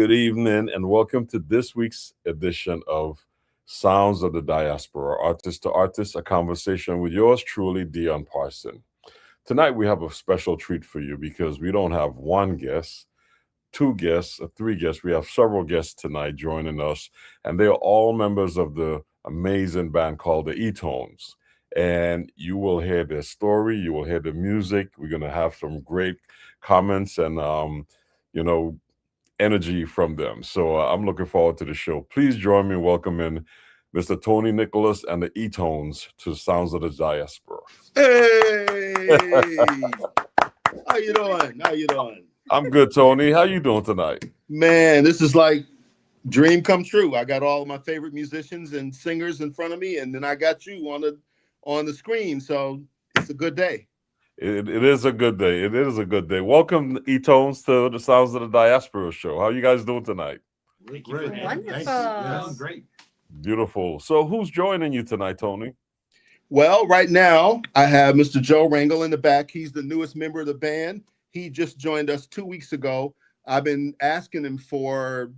good evening, and welcome to this week's edition of Sounds of the Diaspora, Artist to Artist, a conversation with yours truly, Dion Parson. Tonight we have a special treat for you because we don't have one guest, two guests, or three guests. We have several guests tonight joining us, and they are all members of the amazing band called the Etons. And you will hear their story, you will hear the music. We're going to have some great comments and, you know, energy from them. So I'm looking forward to the show. Please join me in welcoming Mr. Tony Nicholas and the Etons to Sounds of the Diaspora. Hey, how you doing? How you doing? I'm good, Tony. How you doing tonight? Man, this is like dream come true. I got all of my favorite musicians and singers in front of me, and then I got you on the screen. So it's a good day. It is a good day. It is a good day. Welcome, Etons, to the Sounds of the Diaspora show. How you guys doing tonight? We're great. Wonderful. Yes, great. Beautiful. So who's joining you tonight, Tony? Well, right now I have Mr. Joe Rangel in the back. He's the newest member of the band. He just joined us 2 weeks ago. I've been asking him for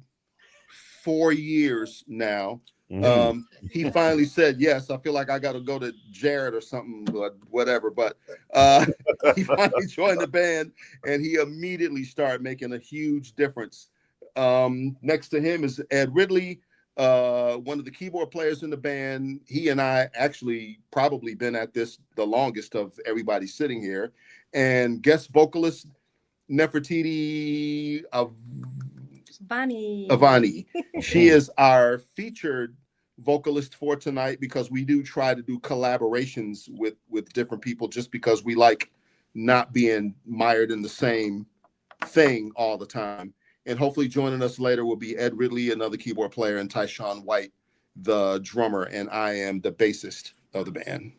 4 years now. He finally said yes. I feel like I got to go to Jared or something, but whatever. But he finally joined the band, and he immediately started making a huge difference. Next to him is Ed Ridley, one of the keyboard players in the band. He and I actually probably been at this the longest of everybody sitting here. And guest vocalist Nefertiti Avani. She is our featured vocalist for tonight because we do try to do collaborations with different people just because we like not being mired in the same thing all the time. And hopefully joining us later will be Ed Ridley, another keyboard player, and Tyshawn White, the drummer, and I am the bassist of the band.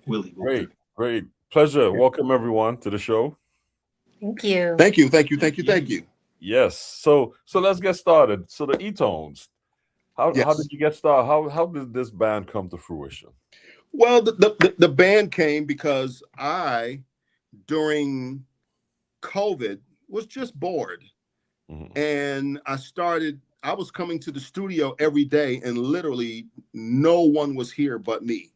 Willie. Great. Pleasure. Welcome everyone to the show. Thank you. Thank you. Yes. So let's get started. So the Etons, how did you get started? How did this band come to fruition? Well, the band came because I, during COVID, was just bored. And I was coming to the studio every day, and literally no one was here but me.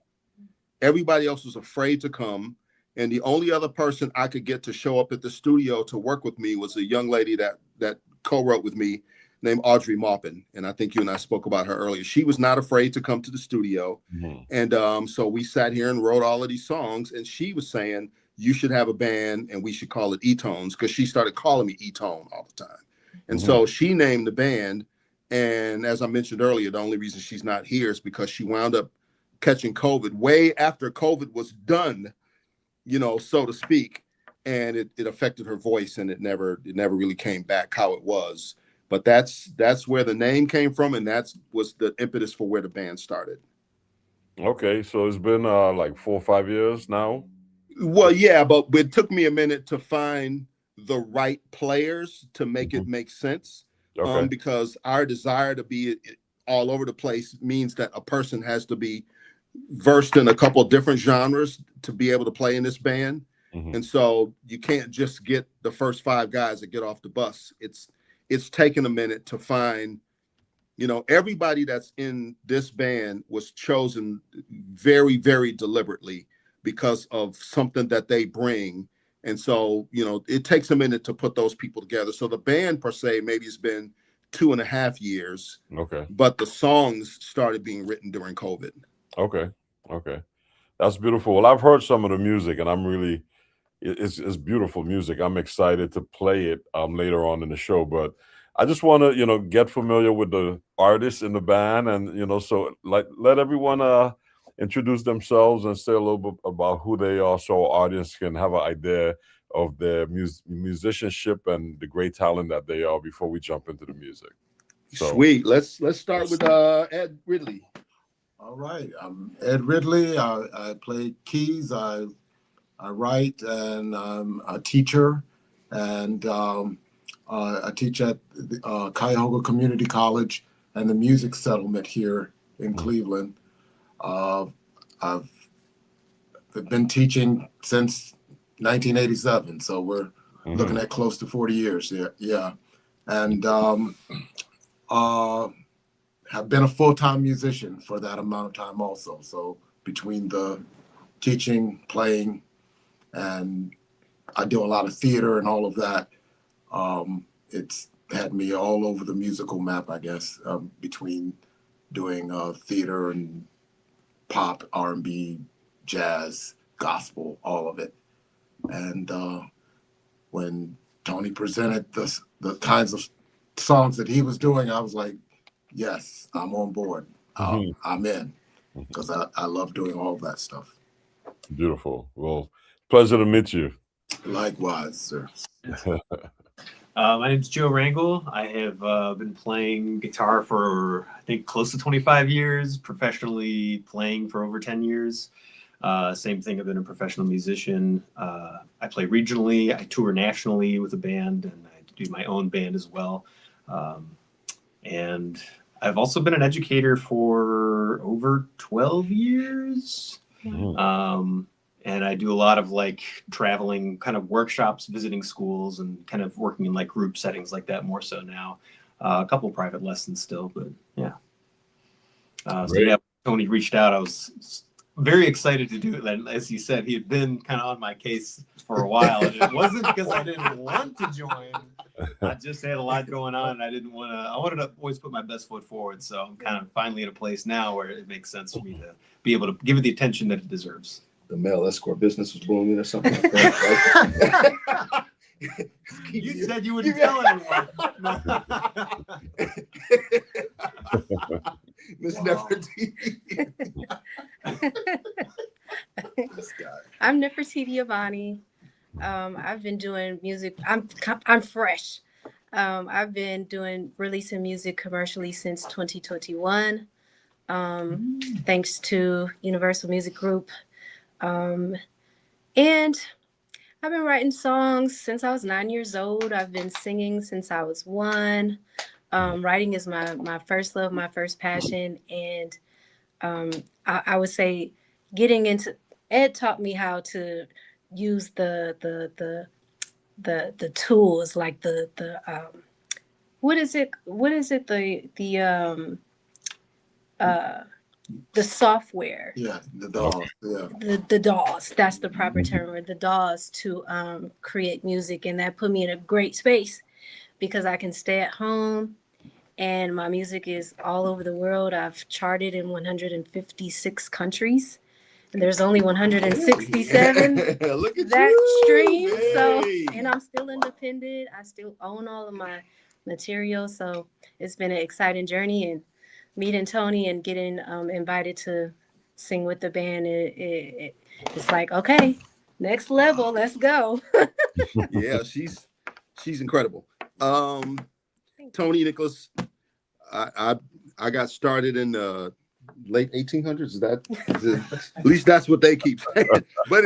Everybody else was afraid to come. And the only other person I could get to show up at the studio to work with me was a young lady that co-wrote with me named Audrey Maupin. And I think you and I spoke about her earlier. She was not afraid to come to the studio. And so we sat here and wrote all of these songs. And she was saying, you should have a band and we should call it Etons, because she started calling me Etone all the time. And so she named the band. And as I mentioned earlier, the only reason she's not here is because she wound up catching COVID way after COVID was done, so to speak. And it affected her voice, and it never really came back how it was. But that's where the name came from, and that was the impetus for where the band started. Okay, so it's been like 4 or 5 years now. Well, yeah, but it took me a minute to find the right players to make it make sense. Okay. Because our desire to be all over the place means that a person has to be versed in a couple of different genres to be able to play in this band. And so you can't just get the first 5 guys that get off the bus. It's taken a minute to find, everybody that's in this band was chosen very, very deliberately because of something that they bring. And so, it takes a minute to put those people together. So the band per se, maybe it's been 2.5 years. Okay. But the songs started being written during COVID. Okay. That's beautiful. Well, I've heard some of the music, and it's beautiful music. I'm excited to play it later on in the show, but I just want to, get familiar with the artists in the band, and, so let everyone introduce themselves and say a little bit about who they are so our audience can have an idea of their musicianship and the great talent that they are before we jump into the music. So, sweet. Let's start with Ed Ridley. All right. I'm Ed Ridley. I play keys. I write, and I'm a teacher, and I teach at Cuyahoga Community College and the Music Settlement here in Cleveland. I've been teaching since 1987, so we're looking at close to 40 years. Yeah. and have been a full-time musician for that amount of time also. So between the teaching, playing, and I do a lot of theater and all of that, it's had me all over the musical map, I guess, between doing theater and pop, R&B, jazz, gospel, all of it. And when Tony presented the kinds of songs that he was doing, I was like, yes, I'm on board. I'm in, because I love doing all that stuff. Beautiful. Well, pleasure to meet you. Likewise, sir. My name's Joe Rangel. I have been playing guitar for, I think, close to 25 years, professionally playing for over 10 years. Same thing, I've been a professional musician. I play regionally, I tour nationally with a band, and I do my own band as well. And I've also been an educator for over 12 years. And I do a lot of like traveling kind of workshops, visiting schools, and kind of working in like group settings like that more so now. A couple private lessons still, but yeah. So yeah, Tony reached out. I was very excited to do it. And as he said, he had been kind of on my case for a while, and it wasn't because I didn't want to join. I just had a lot going on, and I didn't want to. I wanted to always put my best foot forward. So I'm kind of finally in a place now where it makes sense for me to be able to give it the attention that it deserves. The male escort business was booming or something like that, right? You said you wouldn't tell anyone. Miss Wow. Nefertiti. This guy. I'm Nefertiti Giovanni. I've been doing music. I'm fresh. I've been releasing music commercially since 2021. Thanks to Universal Music Group. And I've been writing songs since I was 9 years old. I've been singing since I was 1. Writing is my first love, my first passion. And I would say getting into Ed taught me how to use the tools, like the software. Yeah, the DAWs. Yeah. The DAWs, that's the proper term, or the DAWs to create music. And that put me in a great space because I can stay at home and my music is all over the world. I've charted in 156 countries and there's only 167 Look at that you. stream. So, Hey. and I'm still independent. I still own all of my material. So it's been an exciting journey, and meeting Tony and getting invited to sing with the band, it's like, okay, next level, let's go. Yeah, she's incredible. Tony Nicholas, I got started in the late 1800s. At least that's what they keep saying. But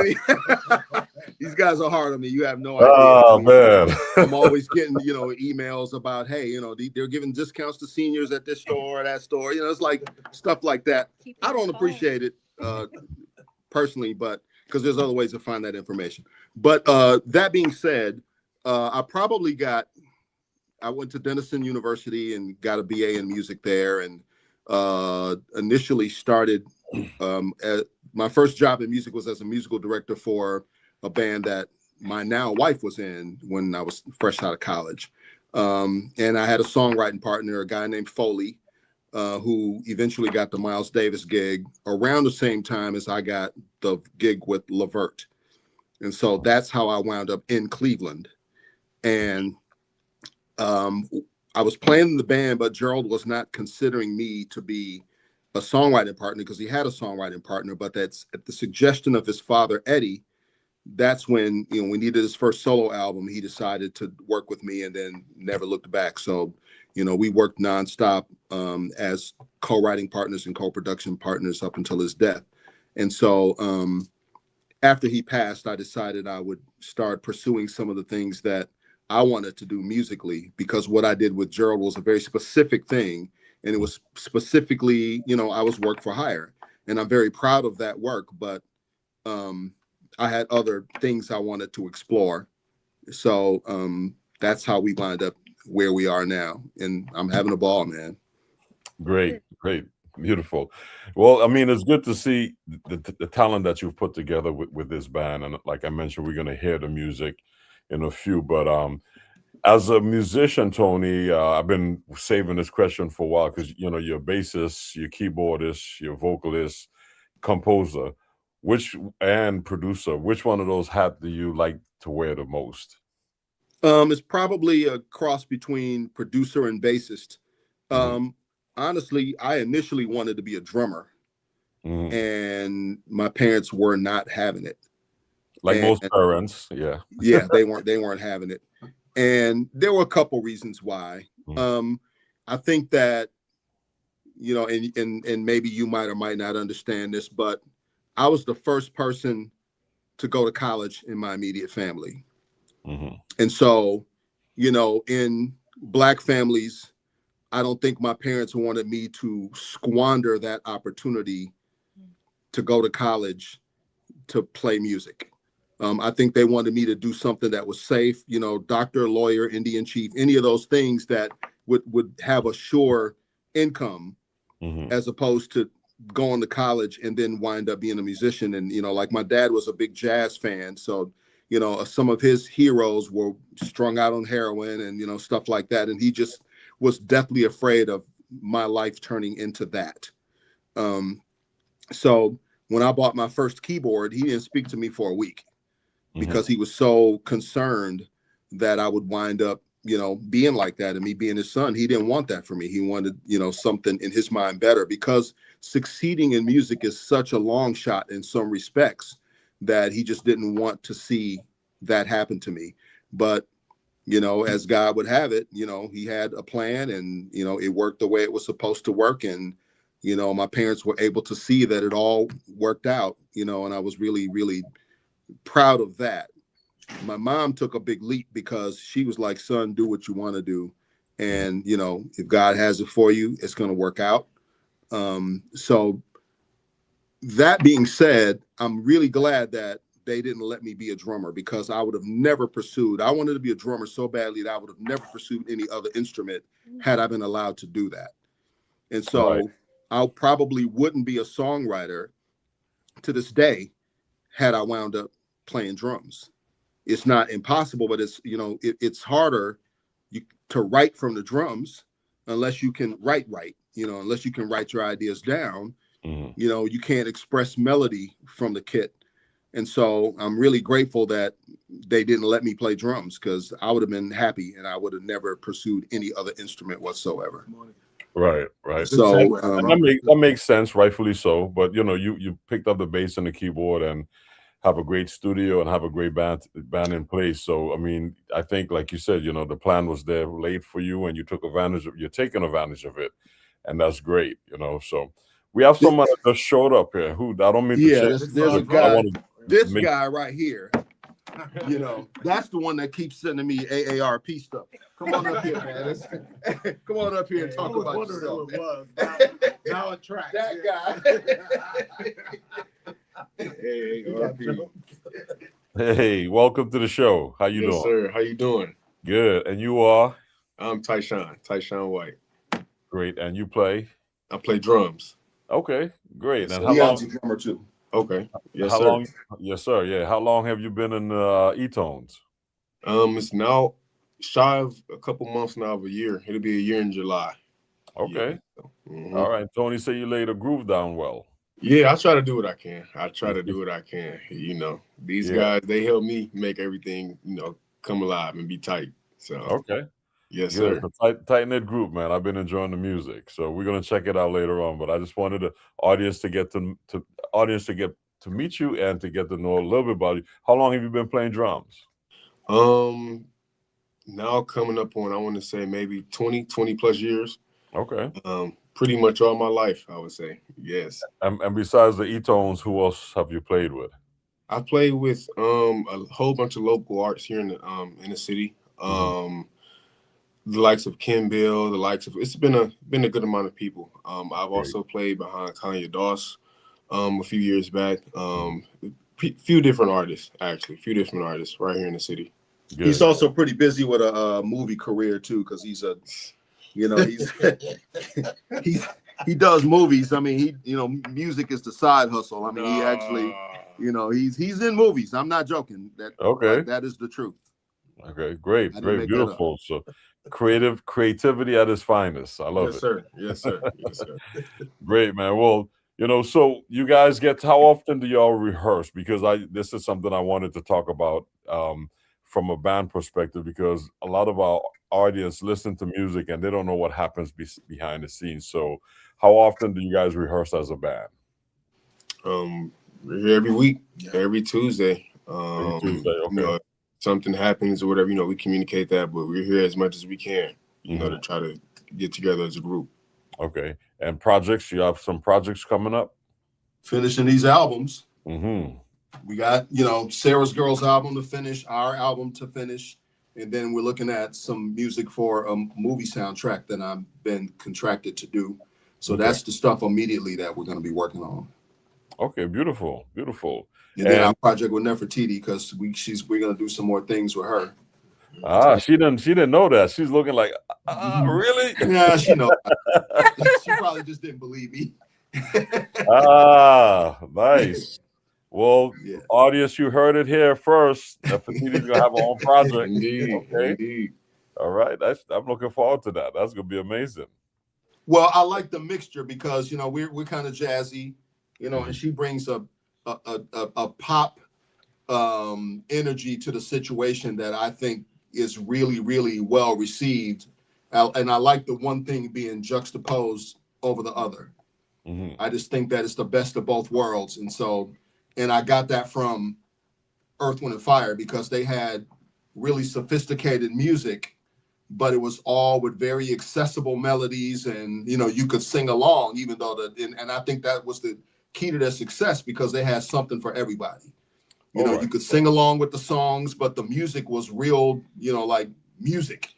these guys are hard on me. You have no idea. Oh, man. I'm always getting, emails about, hey, they're giving discounts to seniors at this store or that store. It's like stuff like that. I don't appreciate it personally, but because there's other ways to find that information. But that being said, I went to Denison University and got a BA in music there, and initially started my first job in music was as a musical director for a band that my now wife was in when I was fresh out of college. And I had a songwriting partner, a guy named Foley, who eventually got the Miles Davis gig around the same time as I got the gig with Levert. And so that's how I wound up in Cleveland. And I was playing in the band, but Gerald was not considering me to be a songwriting partner because he had a songwriting partner, but that's at the suggestion of his father, Eddie. That's when, we needed his first solo album. He decided to work with me and then never looked back. So, we worked nonstop as co-writing partners and co-production partners up until his death. And so after he passed, I decided I would start pursuing some of the things that I wanted to do musically, because what I did with Gerald was a very specific thing. And it was specifically, I was work for hire, and I'm very proud of that work, but I had other things I wanted to explore. So that's how we wound up where we are now, and I'm having a ball, man. Great, great, beautiful. Well, I mean, it's good to see the talent that you've put together with this band, and like I mentioned, we're gonna hear the music in a few. But as a musician, Tony, I've been saving this question for a while because you know you're a bassist, you're keyboardist, you're vocalist, composer, which and producer. Which one of those hats do you like to wear the most? It's probably a cross between producer and bassist. Honestly, I initially wanted to be a drummer, and my parents were not having it. Like most parents, yeah. Yeah, they weren't having it. And there were a couple reasons why. I think that, you know, and maybe you might or might not understand this, but I was the first person to go to college in my immediate family. And so, you know, in Black families, I don't think my parents wanted me to squander that opportunity to go to college to play music. I think they wanted me to do something that was safe, you know, doctor, lawyer, Indian chief, any of those things that would have a sure income, as opposed to going to college and then wind up being a musician. And, you know, like my dad was a big jazz fan. So, you know, some of his heroes were strung out on heroin and, you know, stuff like that. And he just was deathly afraid of my life turning into that. So when I bought my first keyboard, he didn't speak to me for a week because he was so concerned that I would wind up, you know, being like that and me being his son. He didn't want that for me. He wanted, you know, something in his mind better, because succeeding in music is such a long shot in some respects that he just didn't want to see that happen to me. But, you know, as God would have it, you know, he had a plan, and, you know, it worked the way it was supposed to work. And, you know, my parents were able to see that it all worked out, you know, and I was really, really proud of that. My mom took a big leap because she was like, son, do what you want to do. And, you know, if God has it for you, it's going to work out. So that being said, I'm really glad that they didn't let me be a drummer, because I would have never pursued. I wanted to be a drummer so badly that I would have never pursued any other instrument had I been allowed to do that. And so I probably wouldn't be a songwriter to this day had I wound up playing drums. It's not impossible, but it's, you know, it's harder to write from the drums unless you can write, you know, unless you can write your ideas down. You know, you can't express melody from the kit. And so I'm really grateful that they didn't let me play drums, because I would have been happy and I would have never pursued any other instrument whatsoever. Right. So that makes sense, rightfully so. But you know, you picked up the bass and the keyboard and have a great studio and have a great band in place. So I mean, I think, like you said, you know, the plan was there laid for you, and you're taking advantage of it, and that's great. You know, so we have someone that just showed up here. Who, I don't mean to change. There's a guy. This guy right here. You know, that's the one that keeps sending me AARP stuff. Come on up here, man. Come on up here and talk about yourself. Now it tracks. That guy. Hey, welcome to the show. How you doing? Yes, sir. How you doing? Good. And you are? I'm Tyshawn White. Great. And you play? I play drums. Okay, great. Yes, and how Dion's long? a drummer too. Okay. Yes, how sir. long? Yes, sir. Yeah. How long have you been in Etons? It's now shy of a couple months now of a year. It'll be a year in July. Okay. Yeah. All right. Tony said you laid a groove down well. Yeah, I try to do what I can. You know, these guys, they help me make everything, you know, come alive and be tight. So okay. Yes, good. sir. It's a tight-knit group, man. I've been enjoying the music. So we're gonna check it out later on. But I just wanted the audience to get to meet you and to get to know a little bit about you. How long have you been playing drums? Now coming up on, I want to say maybe 20 plus years. Okay. Pretty much all my life, I would say. Yes. And besides the Etons, who else have you played with? I played with a whole bunch of local artists here in the city. The likes of Ken Bill, it's been a good amount of people. I've also played behind Kanye Doss a few years back. Few different artists right here in the city. Good. He's also pretty busy with a movie career too, because he's he does movies. I mean, music is the side hustle. I mean, he actually, he's in movies. I'm not joking. That is the truth. Okay, great, beautiful. So creativity at its finest. I love it. Sir. Yes, sir. Yes, sir. Great, man. Well, so you guys how often do y'all rehearse? Because this is something I wanted to talk about from a band perspective, because a lot of our audience listen to music and they don't know what happens behind the scenes. So how often do you guys rehearse as a band? We're here every week, every Tuesday. Every Tuesday, okay. Something happens or whatever, we communicate that, but we're here as much as we can, to try to get together as a group. Okay. And projects, you have some projects coming up? Finishing these albums. Mm-hmm. We got, Sarah's Girls album to finish, our album to finish, and then we're looking at some music for a movie soundtrack that I've been contracted to do. So that's the stuff immediately that we're going to be working on. Okay, beautiful. And then our project with Nefertiti, because we're going to do some more things with her. She didn't know that. She's looking like, really? Yeah, she knows. She probably just didn't believe me. Nice. Well, audience, you heard it here first. Nefertiti's gonna have her own project. Indeed. Okay. Indeed. All right. I'm looking forward to that. That's gonna be amazing. Well, I like the mixture because we're kind of jazzy, and she brings a pop energy to the situation that I think is really, really well received. And I like the one thing being juxtaposed over the other. Mm-hmm. I just think that it's the best of both worlds. And I got that from Earth, Wind, and Fire, because they had really sophisticated music, but it was all with very accessible melodies, and you could sing along, even though and I think that was the key to their success, because they had something for everybody. You could sing along with the songs, but the music was real, like music.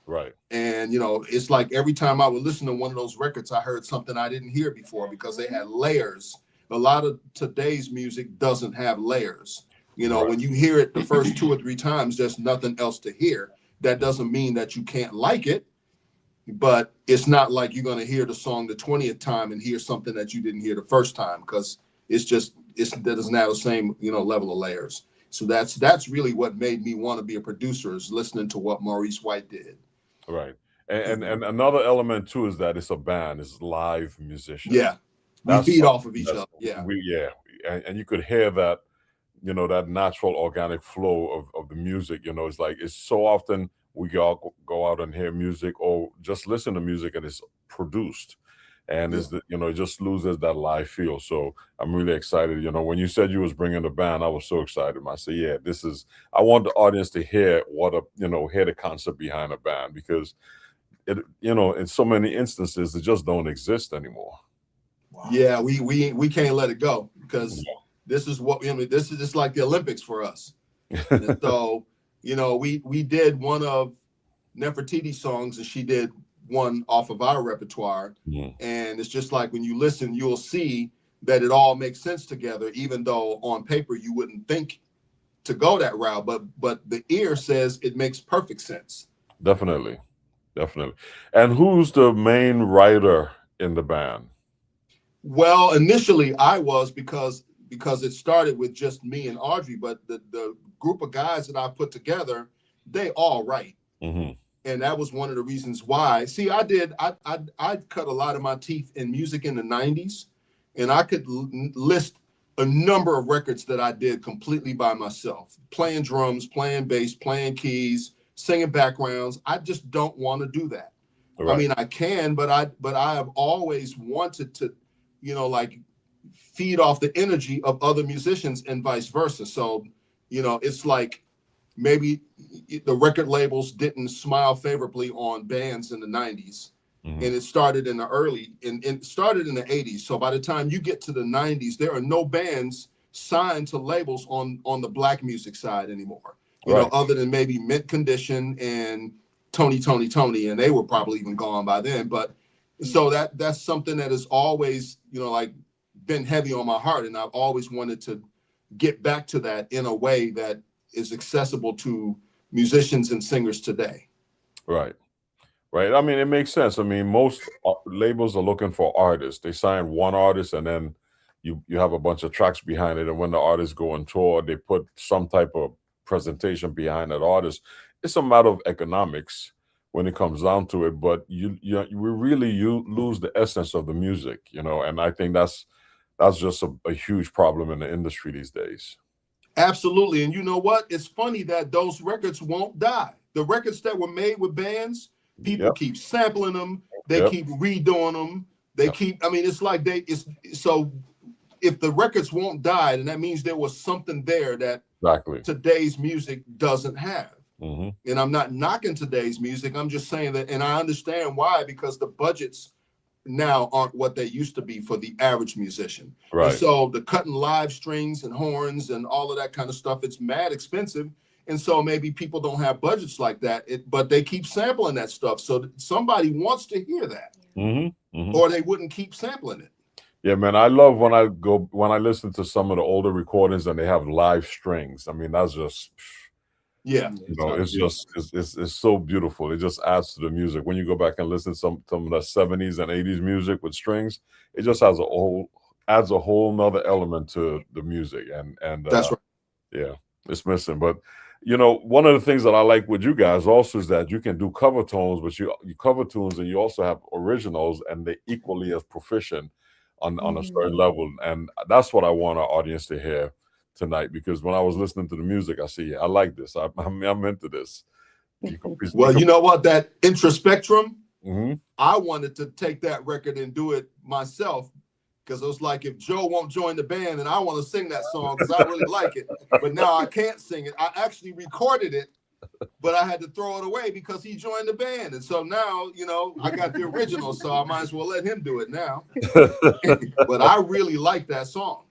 Right. And, it's like every time I would listen to one of those records, I heard something I didn't hear before, because they had layers. A lot of today's music doesn't have layers. When you hear it the first 2 or 3 times, there's nothing else to hear. That doesn't mean that you can't like it, but it's not like you're going to hear the song the 20th time and hear something that you didn't hear the first time, because that doesn't have the same, level of layers. So that's really what made me want to be a producer, is listening to what Maurice White did. Right. And another element too is that it's a band, it's live musicians. Yeah. We feed off of each other. Yeah. And you could hear that, that natural organic flow of the music. It's like, it's so often we all go out and hear music or just listen to music and it's produced. And it just loses that live feel. So I'm really excited. When you said you was bringing the band, I was so excited. I said, I want the audience to hear hear the concept behind a band, because it, in so many instances, it just don't exist anymore. Wow. Yeah, we can't let it go, because this is what this is just like the Olympics for us. And so, we did one of Nefertiti's songs, and she did one off of our repertoire. And it's just like when you listen, you'll see that it all makes sense together, even though on paper you wouldn't think to go that route, but the ear says it makes perfect sense. Definitely. And who's the main writer in the band? Well, initially I was, because it started with just me and Audrey, but the group of guys that I put together, they all write. Mm-hmm. And that was one of the reasons why. See, I cut a lot of my teeth in music in the 90s, and I could list a number of records that I did completely by myself, playing drums, playing bass, playing keys, singing backgrounds. I just don't want to do that. Right. I mean, I can, but I have always wanted to, like feed off the energy of other musicians and vice versa. So, it's like, maybe the record labels didn't smile favorably on bands in the 90s. Mm-hmm. And it started in it started in the 80s. So by the time you get to the 90s, there are no bands signed to labels on the black music side anymore. Other than maybe Mint Condition and Tony, and they were probably even gone by then. But so that's something that has always, like been heavy on my heart. And I've always wanted to get back to that in a way that is accessible to musicians and singers today. Right. Right. I mean, it makes sense. I mean, most labels are looking for artists. They sign one artist and then you have a bunch of tracks behind it. And when the artists go on tour, they put some type of presentation behind that artist. It's a matter of economics when it comes down to it. But you lose the essence of the music, you know, and I think that's just a huge problem in the industry these days. Absolutely. And you know what? It's funny that those records won't die. The records that were made with bands, people keep sampling them. They keep redoing them. They keep, I mean, it's like so if the records won't die, then that means there was something there that today's music doesn't have. Mm-hmm. And I'm not knocking today's music. I'm just saying that, and I understand why, because the budgets now aren't what they used to be for the average musician. Right. And so the cutting live strings and horns and all of that kind of stuff, it's mad expensive. And so maybe people don't have budgets like that, but they keep sampling that stuff. So somebody wants to hear that, or they wouldn't keep sampling it. Yeah, man, I love when I listen to some of the older recordings and they have live strings. I mean, that's just, you know, it's so beautiful. It just adds to the music. When you go back and listen to some of the 70s and 80s music with strings, it just adds a whole nother element to the music. And that's right. Yeah, it's missing. But you know, one of the things that I like with you guys also is that you can do cover tones, but you cover tunes and you also have originals, and they're equally as proficient on a certain level. And that's what I want our audience to hear tonight, because when I was listening to the music, I see, I like this. I'm into this. Well, you know what? That Introspectrum, I wanted to take that record and do it myself, because it was like, if Joe won't join the band and I want to sing that song because I really like it, but now I can't sing it. I actually recorded it, but I had to throw it away because he joined the band. And so now, you know, I got the original, so I might as well let him do it now. But I really like that song.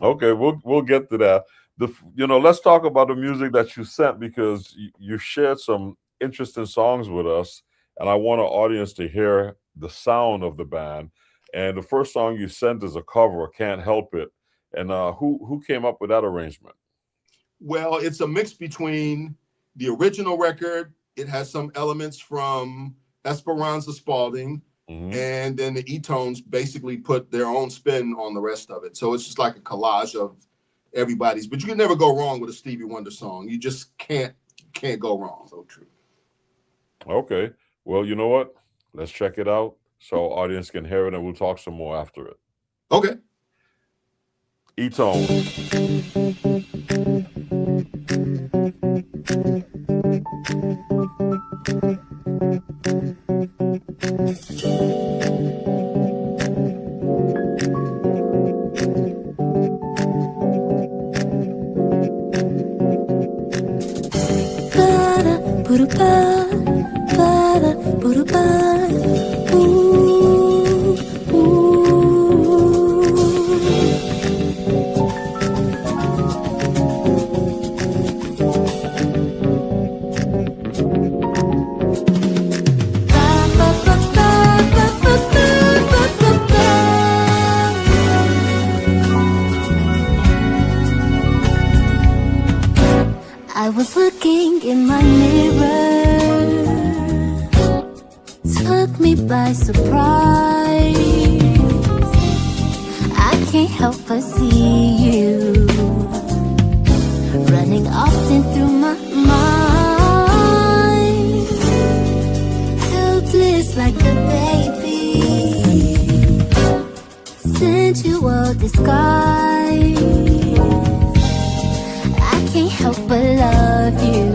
Okay, we'll get to that. Let's talk about the music that you sent, because you shared some interesting songs with us, and I want our audience to hear the sound of the band. And the first song you sent is a cover, Can't Help It. And who came up with that arrangement? Well, it's a mix between the original record. It has some elements from Esperanza Spalding, and then the Etons basically put their own spin on the rest of it. So it's just like a collage of everybody's. But you can never go wrong with a Stevie Wonder song. You just can't go wrong. So true. Okay. Well, you know what? Let's check it out so our audience can hear it, and we'll talk some more after it. Okay. Etons. I was looking in my mirror, took me by surprise. I can't help but see you running often through my mind, helpless like a baby, sensual disguise. Can't help but love you.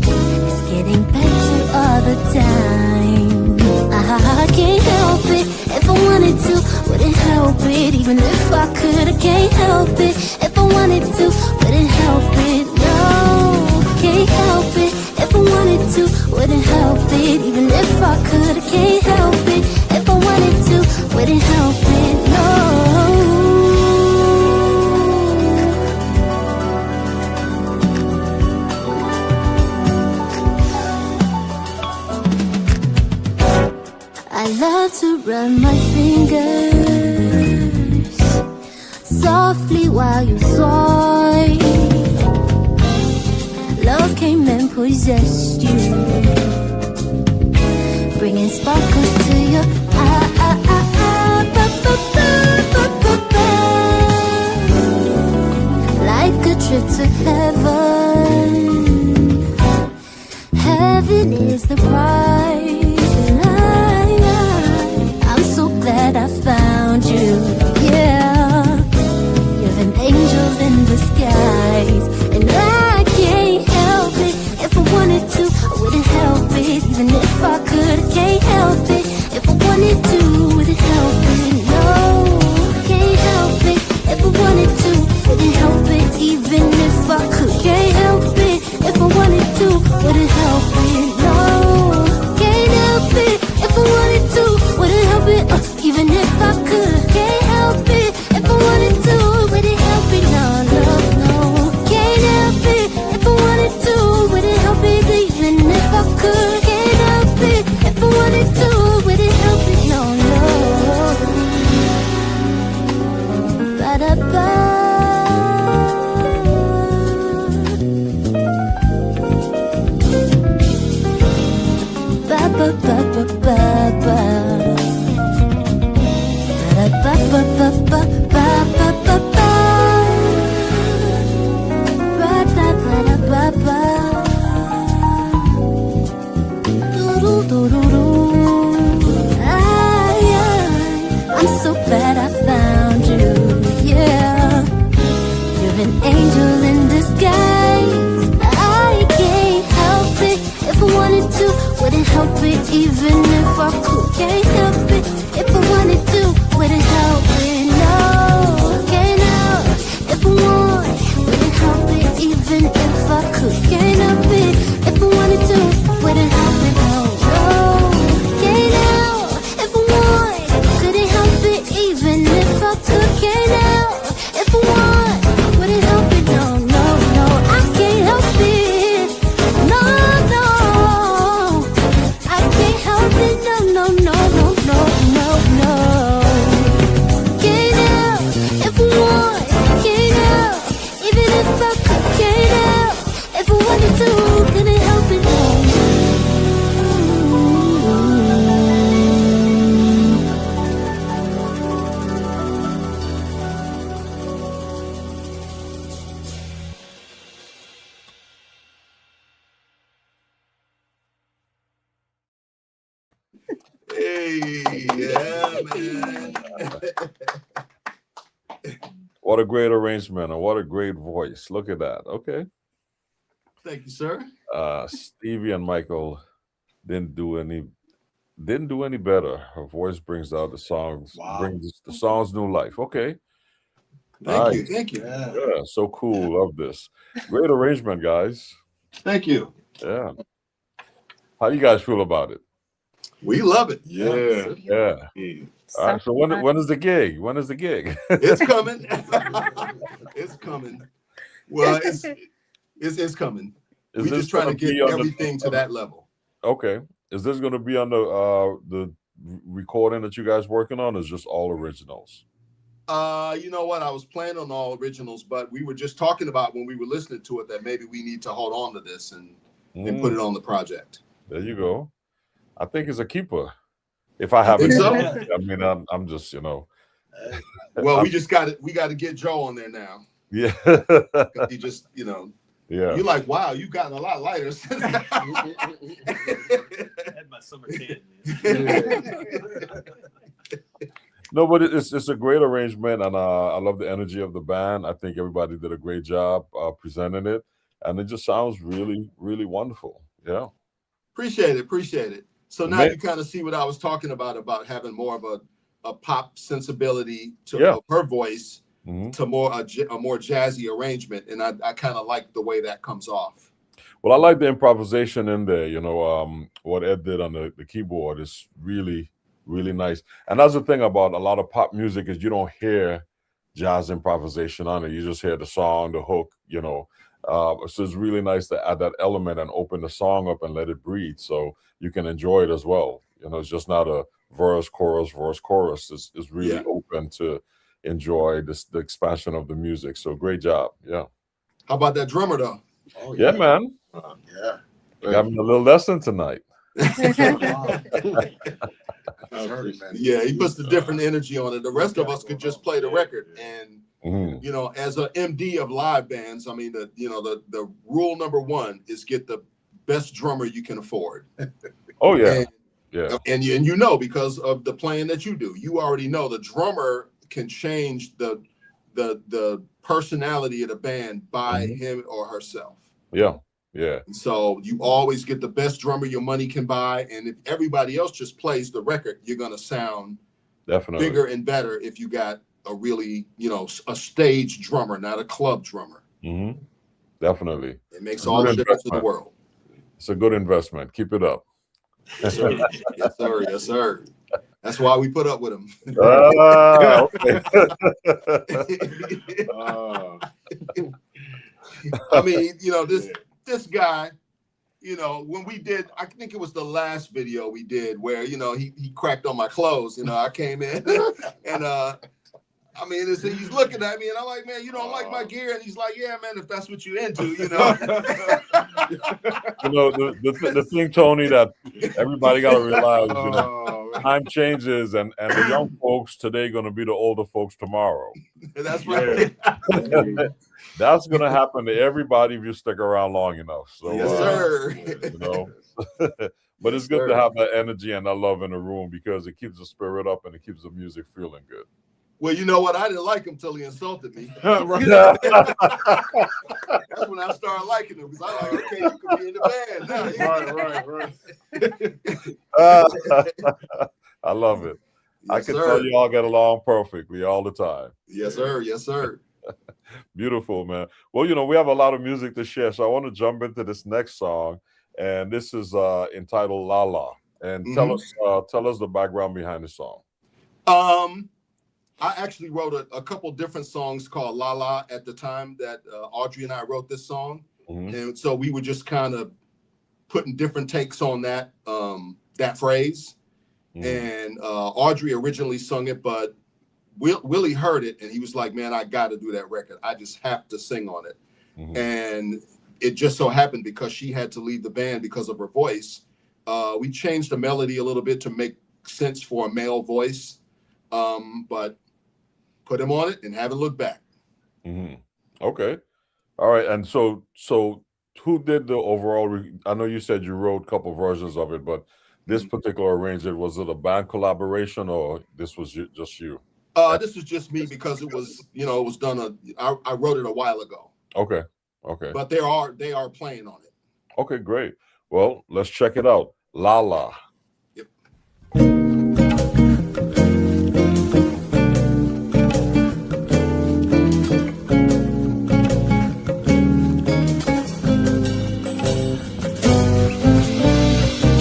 It's getting better all the time. I can't help it. If I wanted to, wouldn't help it. Even if I could, I can't help it. If I wanted to, wouldn't help it. No, can't help it. If I wanted to, wouldn't help it. Even if I could, I can't help it. If I wanted to, wouldn't help it. No. I love to run my fingers softly while you sigh. Love came and possessed you, bringing sparkles to your like a trip to heaven. Heaven is the prize, and I'm so glad I found you. Yeah, you're an angel in disguise, and I can't help it. If I wanted to, I wouldn't help it. Even if I could, I can't help it. If I wanted to, wouldn't help it. No, can't help it. If I wanted to, wouldn't help it. Even if I could, can't help it. If I wanted to, wouldn't help it. No, can't help it. If I wanted to, wouldn't help it. Even if I could, can't help it. If I wanted to, wouldn't help it. No, no, no, can't help it. If I wanted to, wouldn't help it. Even if I could, can't help it. If I wanted to, wouldn't help it. No, no. Ba-da-ba. Ba ba ba ba ba. Ba ba ba ba ba ba ba ba. Ba da ba da ba ba. Do do do do do. I'm so glad I found you. Yeah, you're an angel in disguise. I can't help it. If I wanted to, wouldn't help it. Even if I could, can't help it. If I wanted to, wouldn't help it. No, can't help. If I want, wouldn't help it. Even if I could, can't help it. If I wanted to, wouldn't help it. No, no, can't help. If I want, couldn't help it. Even if I could, can't help. If I want, wouldn't help it. No, no, no, I can't help it. No, no, I can't help it. No, no, no, no, no, no, no. Can't help. If I want, can't help. Even if I could, can't help. If I wanted to, couldn't help it. No. Hey, yeah, man. What a great arrangement and what a great voice. Look at that. Okay. Thank you, sir. Stevie and Michael didn't do any better. Her voice brings out the songs, brings the songs new life. Okay. Thank you. Nice. Thank you. Yeah, so cool. Love this. Great arrangement, guys. Thank you. Yeah. How you guys feel about it? We love it. Yeah. Yeah. All right. So when is the gig? When is the gig? It's coming. It's coming. Well, it's coming. Is We're this just trying to gonna get be on the- everything to that level. Okay. Is this going to be on the recording that you guys working on? Or is just all originals? You know what? I was planning on all originals, but we were just talking about when we were listening to it that maybe we need to hold on to this and put it on the project. There you go. I think it's a keeper. If I haven't, think so? I mean, I'm just, Well, we got to get Joe on there now. Yeah. He just, Yeah. you're like, wow, you've gotten a lot lighter since. I had my summer tan. No, but it's a great arrangement, and I love the energy of the band. I think everybody did a great job presenting it, and it just sounds really, really wonderful. Yeah. Appreciate it. So now Man. you kind of see what I was talking about having more of a pop sensibility to Yeah. her voice Mhm. to a more jazzy arrangement, and I kind of like the way that comes off. Well, I like the improvisation in there. What Ed did on the keyboard is really, really nice. And that's the thing about a lot of pop music is you don't hear jazz improvisation on it. You just hear the song, the hook, So it's really nice to add that element and open the song up and let it breathe so you can enjoy it as well. It's just not a verse, chorus, verse, chorus. It's really open to enjoy the expansion of the music. So great job. Yeah. How about that drummer though? Oh, Yeah, man. Yeah. Got me a little lesson tonight. Yeah, he puts the different energy on it. The rest of us could just play the record. And you know, as an MD of live bands, I mean, the rule number one is get the best drummer you can afford. Oh yeah, and you know, because of the playing that you do, you already know the drummer can change the personality of the band by him or herself. Yeah. And so you always get the best drummer your money can buy, and if everybody else just plays the record, you're gonna sound definitely bigger and better if you got a really, you know, a stage drummer, not a club drummer. Definitely. It makes all the difference in the world. It's a good investment. Keep it up. Yes, sir. Yes, sir. Yes, sir. That's why we put up with him. Okay. I mean, you know, this guy, you know, when we did, I think it was the last video we did where, you know, he cracked on my clothes. You know, I came in and I mean, he's looking at me and I'm like, man, you don't like my gear? And he's like, yeah, man, if that's what you're into, you know. You know, the thing, Tony, that everybody got to realize, you know, time changes, and the young folks today going to be the older folks tomorrow. That's right. That's going to happen to everybody if you stick around long enough. So, yes, sir. You know, but it's good to have that energy and that love in the room because it keeps the spirit up and it keeps the music feeling good. Well, you know what? I didn't like him till he insulted me. That's when I started liking him because I'm like, okay, you can be in the band now. Right. I love it. Yes, I can sir. tell you all get along perfectly all the time. Yes, sir. Yes, sir. Beautiful, man. Well, you know, we have a lot of music to share, so I want to jump into this next song, and this is entitled "La La." And tell us the background behind the song. I actually wrote a couple different songs called La La at the time that Audrey and I wrote this song. And so we were just kind of putting different takes on that phrase. And Audrey originally sung it, but Willie heard it and he was like, man, I got to do that record. I just have to sing on it. And it just so happened because she had to leave the band because of her voice. We changed the melody a little bit to make sense for a male voice. But put him on it and haven't looked back. Okay. All right. And so who did the overall? I know you said you wrote a couple versions of it, but this particular arrangement, was it a band collaboration or this was just you? This was just me because it was, you know, it was done. I wrote it a while ago. Okay. But they are playing on it. Okay, great. Well, let's check it out. La La. Yep.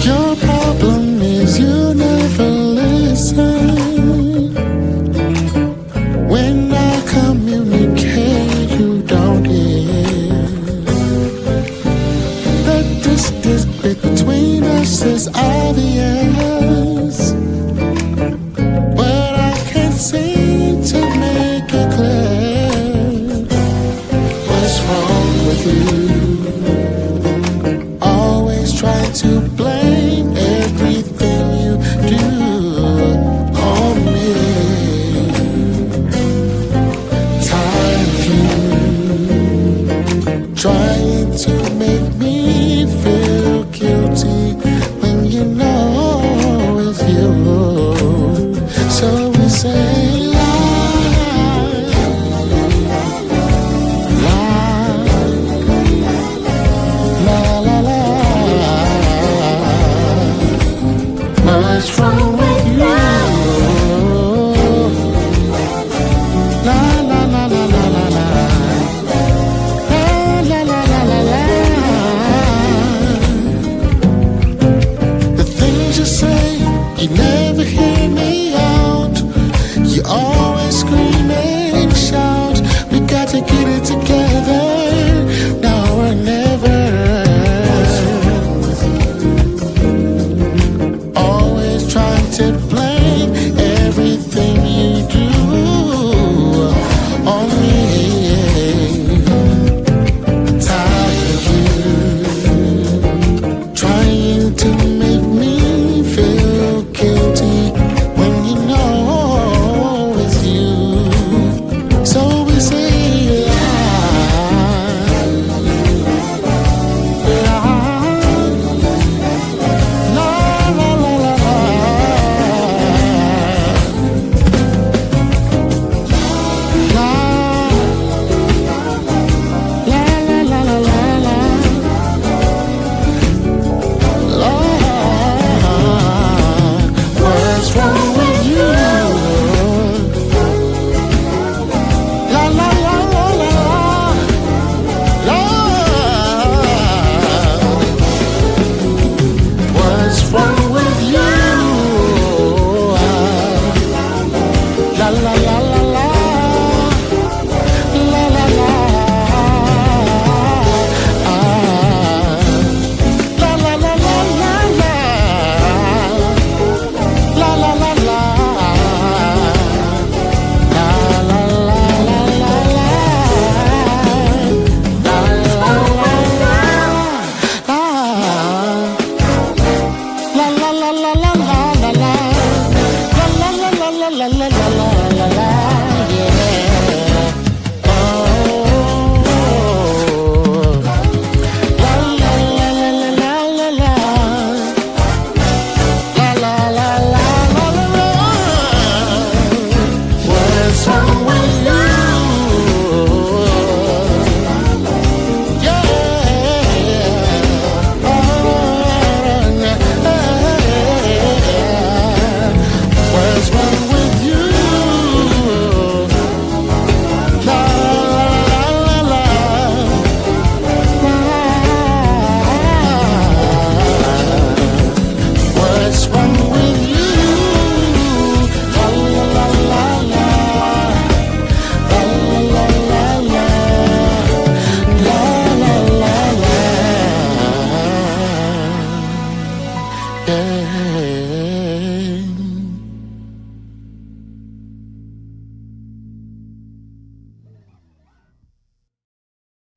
Your problem is you never listen. When I communicate, you don't hear. The distance between us is obvious, but I can't seem to make it clear. What's wrong with you? Always try to blame everything you do on me. Tired of you trying to make me feel guilty when you know it's you. So we say lie, la la la. What's wrong with you? La la la la la la la. La la la la la. The things you say, you never hear me out. You always scream and shout. We got to get it together. Now or never. Always trying to blame everything you do on me. Tired of you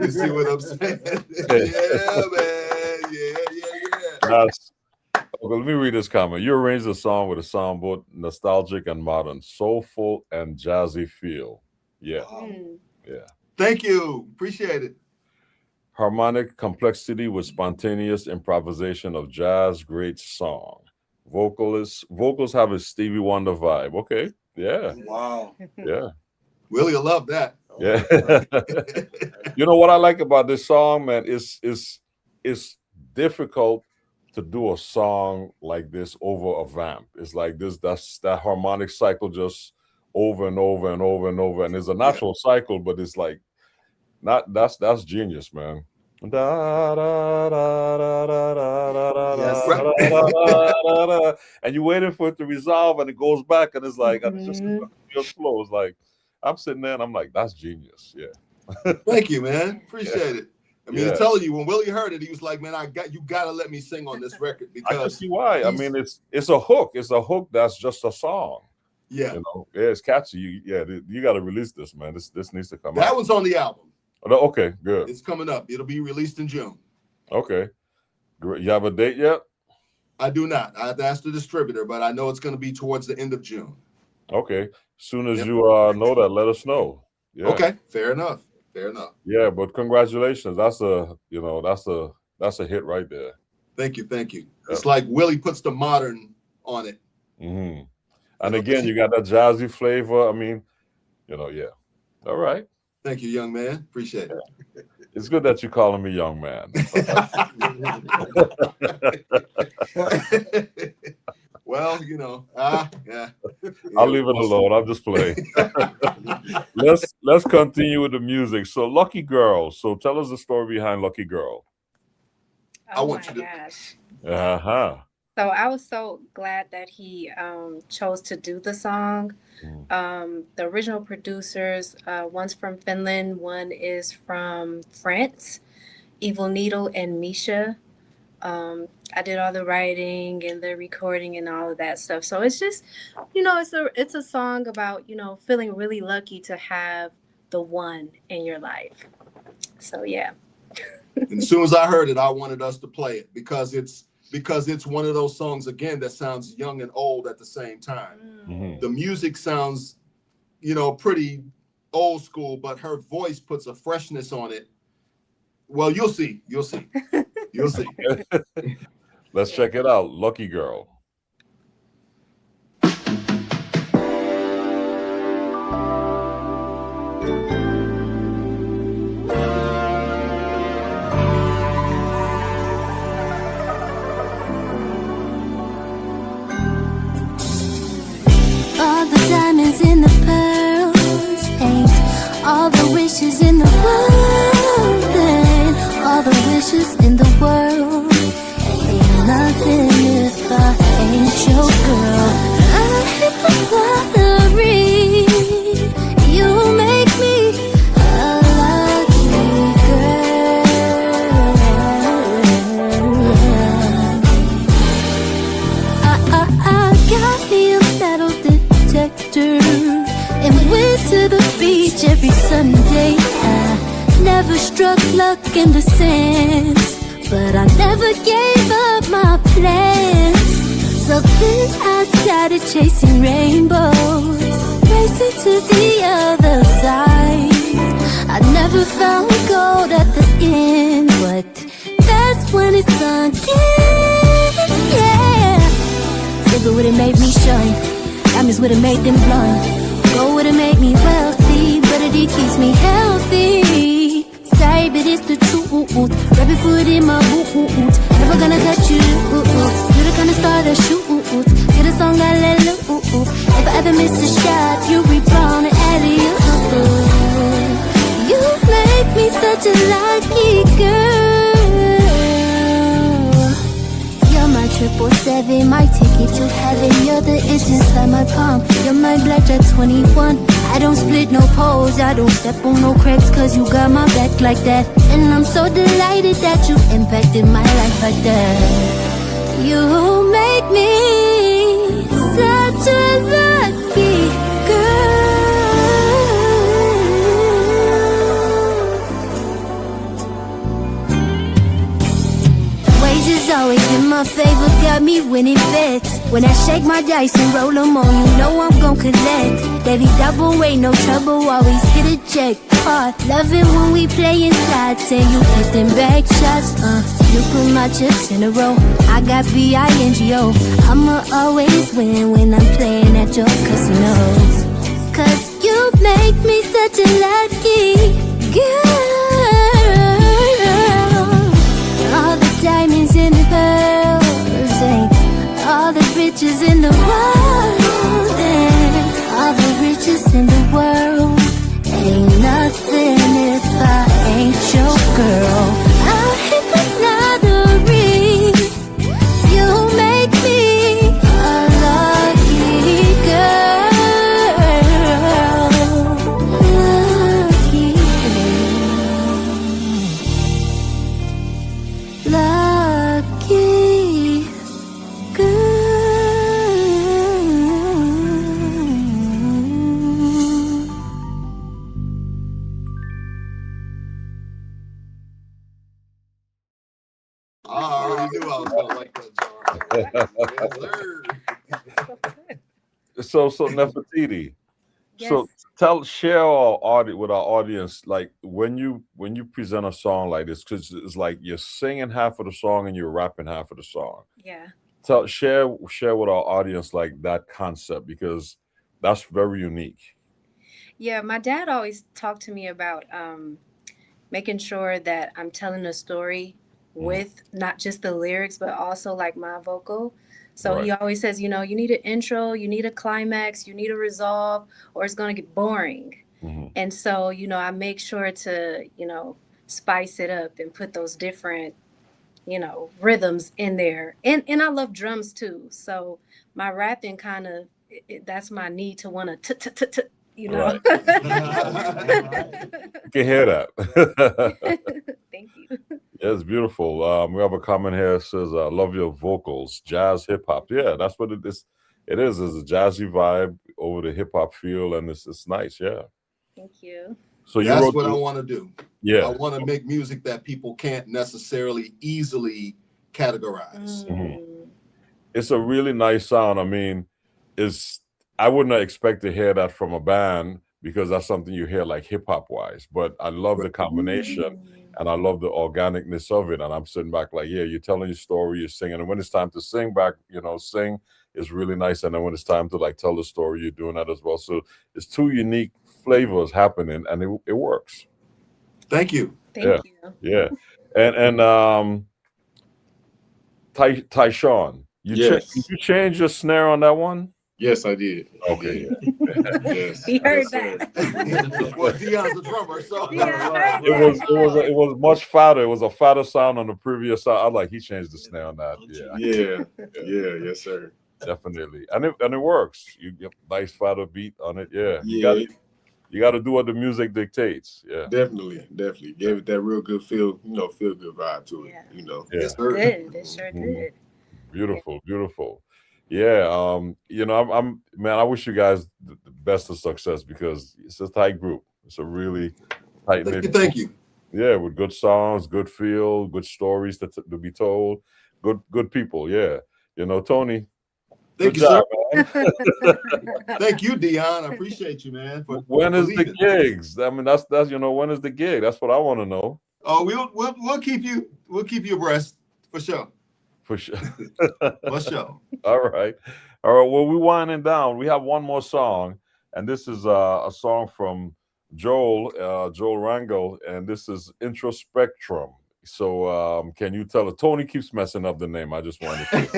You see what I'm saying? Yeah, man. Yeah. That's, okay, let me read this comment. You arranged the song with a sound both nostalgic and modern, soulful and jazzy feel. Yeah. Yeah. Thank you. Appreciate it. Harmonic complexity with spontaneous improvisation of jazz, great song. Vocals have a Stevie Wonder vibe. Okay. Yeah. Wow. Yeah. Willie will love that. Yeah. You know what I like about this song, man, is it's difficult to do a song like this over a vamp. It's like that's that harmonic cycle just over and over and over and over. And it's a natural cycle, but it's like that's genius, man. Da, da, da, da, da, da, da, Yes. da, da, da, da, and you waiting for it to resolve, and it goes back, and it's like it's just real slow. It's like I'm sitting there, and I'm like, that's genius. Yeah. Thank you, man. Appreciate it. I mean, Yeah. I'm telling you, when Willie heard it, he was like, "Man, you gotta let me sing on this record I can because see why. I mean, it's a hook. It's a hook that's just a song. yeah, You know, yeah, it's catchy. You got to release this, man. This needs to come that out. one's on the album. Oh, okay, good. It's coming up. It'll be released in June. Okay, great. You have a date yet? I do not. I have to ask the distributor, but I know it's going to be towards the end of June. Okay. Soon as Yep. you know that, let us know. Yeah. Okay, fair enough. Fair enough. Yeah, but congratulations. That's a hit right there. Thank you. Thank you. It's like Willie puts the modern on it. Hmm. And again, you got that jazzy flavor. I mean, yeah. All right. Thank you, young man. Appreciate it. It's good that you're calling me young man. Well, yeah. I'll leave it alone. I'll just play. Let's continue with the music. So, Lucky Girl. So, tell us the story behind Lucky Girl. Oh want my you to- gosh. Uh-huh. So I was so glad that he chose to do the song. The original producers, one's from Finland, one is from France, Evil Needle and Misha. I did all the writing and the recording and all of that stuff. So it's just, it's a song about, feeling really lucky to have the one in your life. So yeah. And as soon as I heard it, I wanted us to play it because it's one of those songs again that sounds young and old at the same time. Mhm. The music sounds, pretty old school, but her voice puts a freshness on it. Well, you'll see. You'll see. Let's check it out. Lucky Girl. All the diamonds in the pearls ain't all the wishes in the world. Ain't all the wishes in the world. Ain't nothing if I ain't your girl. I hit the lottery. You make me a lucky girl. I got me a metal detector and went to the beach every Sunday. I never struck luck in the sands, but I never gave up my plans. So then I started chasing rainbows, racing to the other side. I never found gold at the end, but that's when it sunk in, yeah. Silver would've made me shine, diamonds would've made them blind. Gold would've made me wealthy, but it keeps me healthy. Sorry, but it's the truth. Rabbit foot in my boot. Never gonna cut you loose. You're the kind of star that shoots. Get a song, I let loose. If I ever miss a shot, you rebound and add it. You make me such a lucky girl. You're my 777, my ticket to heaven. You're the itch inside my palm. You're my blackjack 21. I don't split no poles, I don't step on no cracks, cause you got my back like that. And I'm so delighted that you impacted my life like that. You make me such a lucky girl. my favor got me winning bets. When I shake my dice and roll them on, you know I'm gon' collect. Daily double, ain't no trouble, always hit a jackpot. Love it when we play inside, say you hit them back shots. You put my chips in a row, I got B-I-N-G-O. I'ma always win when I'm playing at your casinos. Cause you make me such a lucky girl. All the diamonds and the pearls ain't all the riches in the world, and all the riches in the world ain't nothing if I ain't your girl. I'll hit the lottery, you make me a lucky girl. Lucky girl. I already knew I was gonna like that, John. So Nefertiti. So share with our audience, like when you present a song like this, because it's like you're singing half of the song and you're rapping half of the song. Yeah. Share with our audience like that concept, because that's very unique. Yeah, my dad always talked to me about making sure that I'm telling a story with not just the lyrics, but also like my vocal. So he always says, you need an intro, you need a climax, you need a resolve, or it's going to get boring. And so, I make sure to, spice it up and put those different, rhythms in there. And I love drums too. So my rapping kind of, that's my need to want to, Right. You can hear that. Thank you. Yeah, it's beautiful. We have a comment here that says, I love your vocals, jazz, hip hop. Yeah, that's what it is. It is a jazzy vibe over the hip hop feel, and it's nice. Yeah. Thank you. So that's what I want to do. Yeah. I want to make music that people can't necessarily easily categorize. It's a really nice sound. I mean, I wouldn't expect to hear that from a band, because that's something you hear like hip hop wise. But I love the combination, and I love the organicness of it. And I'm sitting back like, yeah, you're telling your story, you're singing, and when it's time to sing back, sing is really nice. And then when it's time to like tell the story, you're doing that as well. So it's two unique flavors happening, and it works. Thank you. Thank you. Yeah. And Tyshawn, Yes. did you change your snare on that one? Yes, I did. Okay. Yes. He heard Yes, that. Well, Dion's a drummer, so It was much fatter. It was a fatter sound on the previous side. I like he changed the snare on that. Yeah. Yes, sir. Definitely. And it works. You get nice fatter beat on it. Yeah. Yeah. You got to do what the music dictates. Yeah. Definitely. Gave it that real good feel good vibe to it. Yeah. Yes, sir. Good. It sure did. Beautiful. Yeah. I'm man, I wish you guys the best of success, because it's a tight group. It's a really tight knit. Thank you. Yeah, with good songs, good feel, good stories to be told, good people. Yeah. Tony. Thank you, job, sir. Thank you, Dion. I appreciate you, man. When is the gigs? I mean, that's when is the gig? That's what I want to know. Oh, we'll keep you abreast for sure. For sure. For sure. All right. Well, we're winding down. We have one more song, and this is a song from Joel Rangel, and this is Introspectrum. So can you tell us? Tony keeps messing up the name. I just wanted to.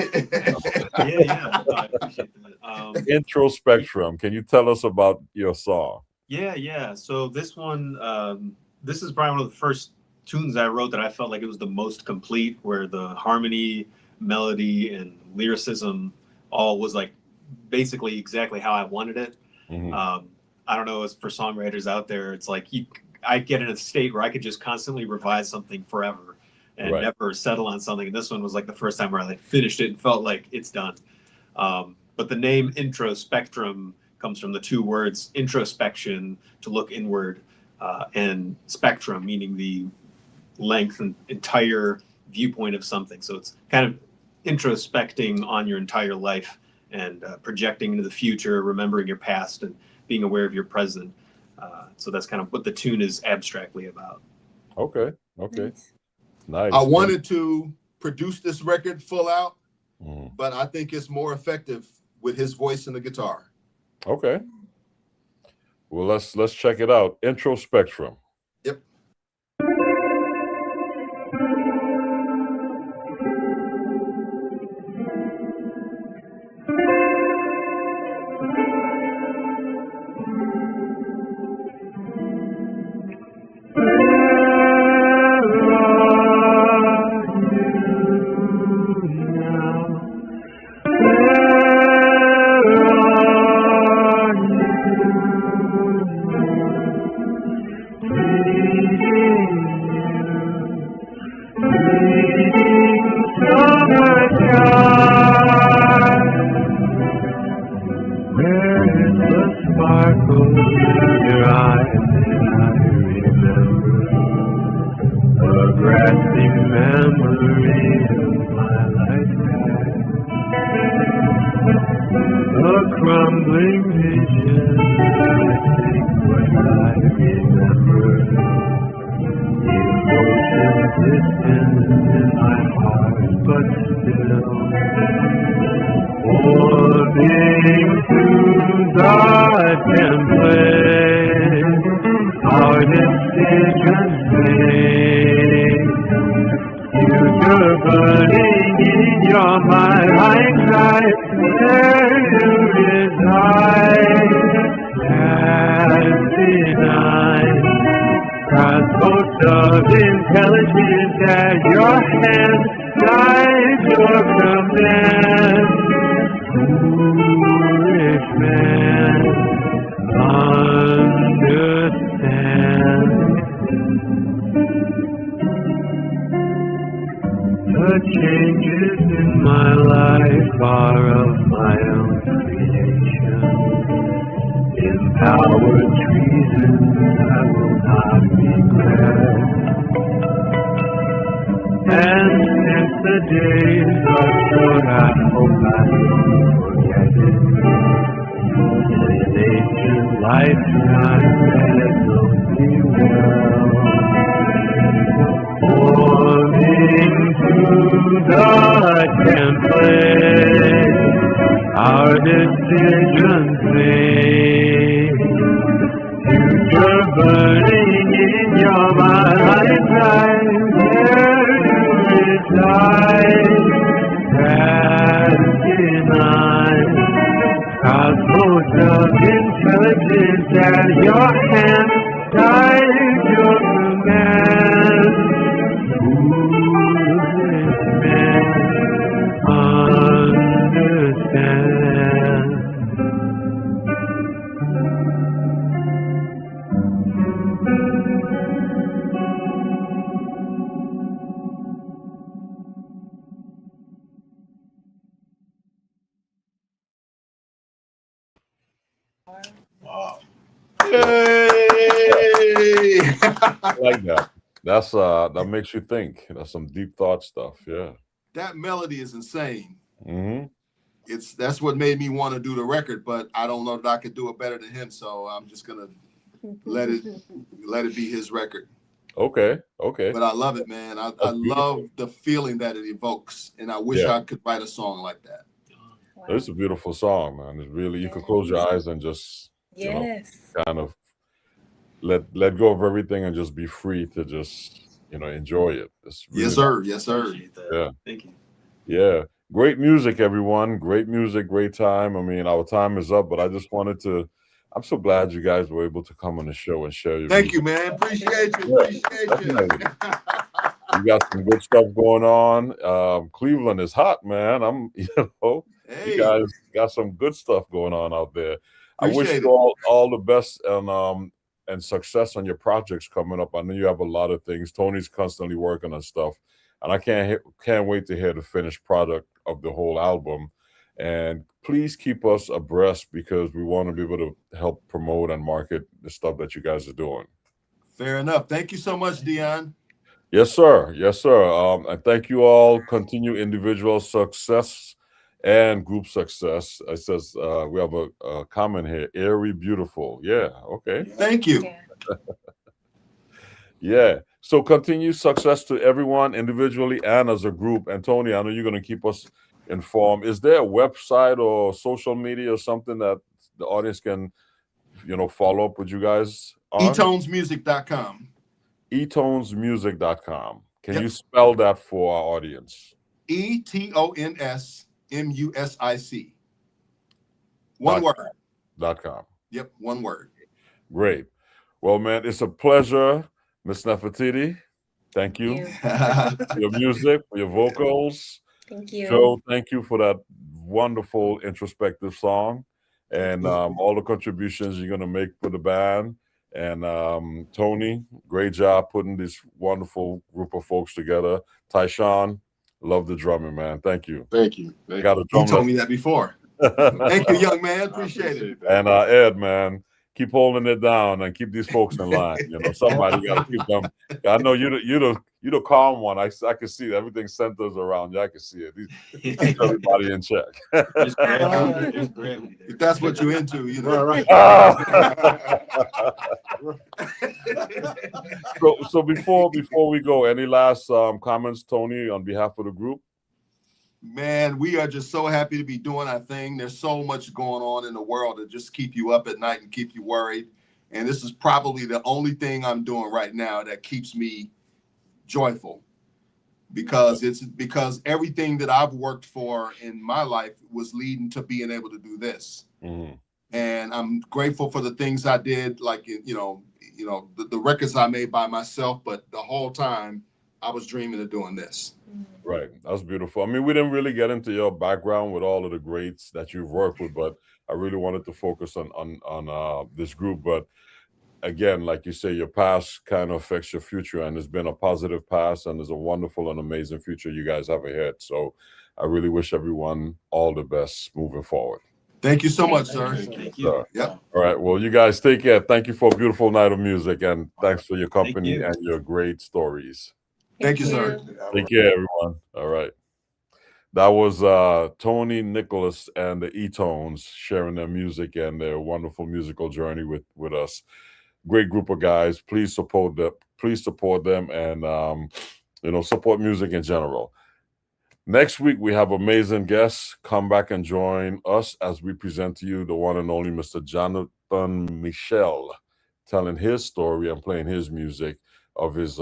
Yeah. I appreciate that. Introspectrum. Can you tell us about your song? Yeah. So this one, this is probably one of the first tunes I wrote that I felt like it was the most complete, where the harmony, melody, and lyricism all was like basically exactly how I wanted it. I don't know, as for songwriters out there, it's like I get in a state where I could just constantly revise something forever and never settle on something. And this one was like the first time where I like finished it and felt like it's done. But the name Introspectrum comes from the two words introspection, to look inward, and spectrum, meaning the length and entire viewpoint of something. So it's kind of introspecting on your entire life and projecting into the future, remembering your past, and being aware of your present. So that's kind of what the tune is abstractly about. Okay. Nice. I wanted to produce this record full out, Mhm. but I think it's more effective with his voice and the guitar. Okay. Well, let's check it out. Intro Spectrum. Yep. Wow. Yay! I like that. That's that makes you think. That's some deep thought stuff. Yeah. That melody is insane. Mm-hmm. That's what made me want to do the record, but I don't know that I could do it better than him. So I'm just gonna let it be his record. Okay. But I love it, man. I love the feeling that it evokes, and I wish I could write a song like that. Wow. It's a beautiful song, man. It's really, you can close your eyes and just kind of let go of everything and just be free to just enjoy it. It's really Yes, sir. Appreciate that. Yeah. Thank you. Yeah. Great music, everyone. Great music, great time. I mean, our time is up, but I just wanted to, I'm so glad you guys were able to come on the show and share your Thank music. you, man. Appreciate you. Definitely. You got some good stuff going on. Cleveland is hot, man. Hey, you guys got some good stuff going on out there. I wish appreciate you it. all the best and success on your projects coming up. I know you have a lot of things. Tony's constantly working on stuff, and I can't wait to hear the finished product of the whole album. And please keep us abreast because we want to be able to help promote and market the stuff that you guys are doing. Fair enough. Thank you so much, Dion. Yes, sir. Yes, sir. And thank you all. Continue individual success and group success. It says we have a comment here. Airy, beautiful. Yeah. Okay. Thank you. Yeah. Yeah. So continue success to everyone individually and as a group. And Tony, I know you're going to keep us informed. Is there a website or social media or something that the audience can, follow up with you guys on? Etonsmusic.com. Etonsmusic.com. Can Yep. you spell that for our audience? ETONSMUSIC. One word. .com. Yep, one word. Great. Well, man, it's a pleasure, Miss Nefertiti. Thank you for your music, for your vocals. Thank you. Joe, thank you for that wonderful introspective song and all the contributions you're going to make for the band. And Tony, great job putting this wonderful group of folks together. Tyshawn, love the drumming, man. Thank you. Thank you. Got a You drum told me that before. Thank you, young man. Appreciate it. that. And Ed, man, keep holding it down and keep these folks in line. Somebody got to keep them. I know you the calm one. I can see that everything centers around you. I can see it. Keep everybody in check. Just gradually. If that's what you're into, Right. So before we go, any last comments, Tony, on behalf of the group? Man, we are just so happy to be doing our thing. There's so much going on in the world to just keep you up at night and keep you worried. And this is probably the only thing I'm doing right now that keeps me joyful, because everything that I've worked for in my life was leading to being able to do this. Mm-hmm. And I'm grateful for the things I did, like, the records I made by myself, but the whole time I was dreaming of doing this. Right. That's beautiful. I mean, we didn't really get into your background with all of the greats that you've worked with, but I really wanted to focus on this group. But again, like you say, your past kind of affects your future, and it's been a positive past, and there's a wonderful and amazing future you guys have ahead. So I really wish everyone all the best moving forward. Thank you so much, sir. Thank you. Yep. All right. Well, you guys take care. Thank you for a beautiful night of music, and thanks for your company you. and your great stories. Thank you, sir. Take care, everyone. All right. That was Tony Nicholas and the Etons sharing their music and their wonderful musical journey with us. Great group of guys. Please support them. Please support them, and support music in general. Next week we have amazing guests. Come back and join us as we present to you the one and only Mr. Jonathan Michel, telling his story and playing his music of his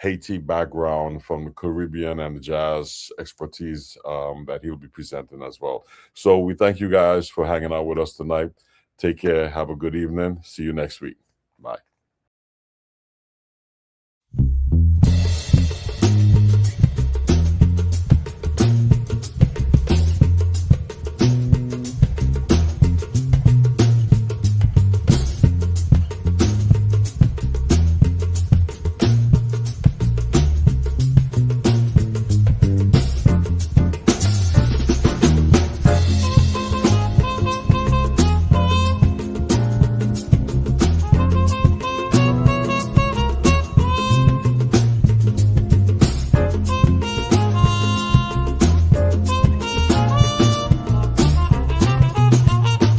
Haiti background from the Caribbean and the jazz expertise that he'll be presenting as well. So we thank you guys for hanging out with us tonight. Take care. Have a good evening. See you next week.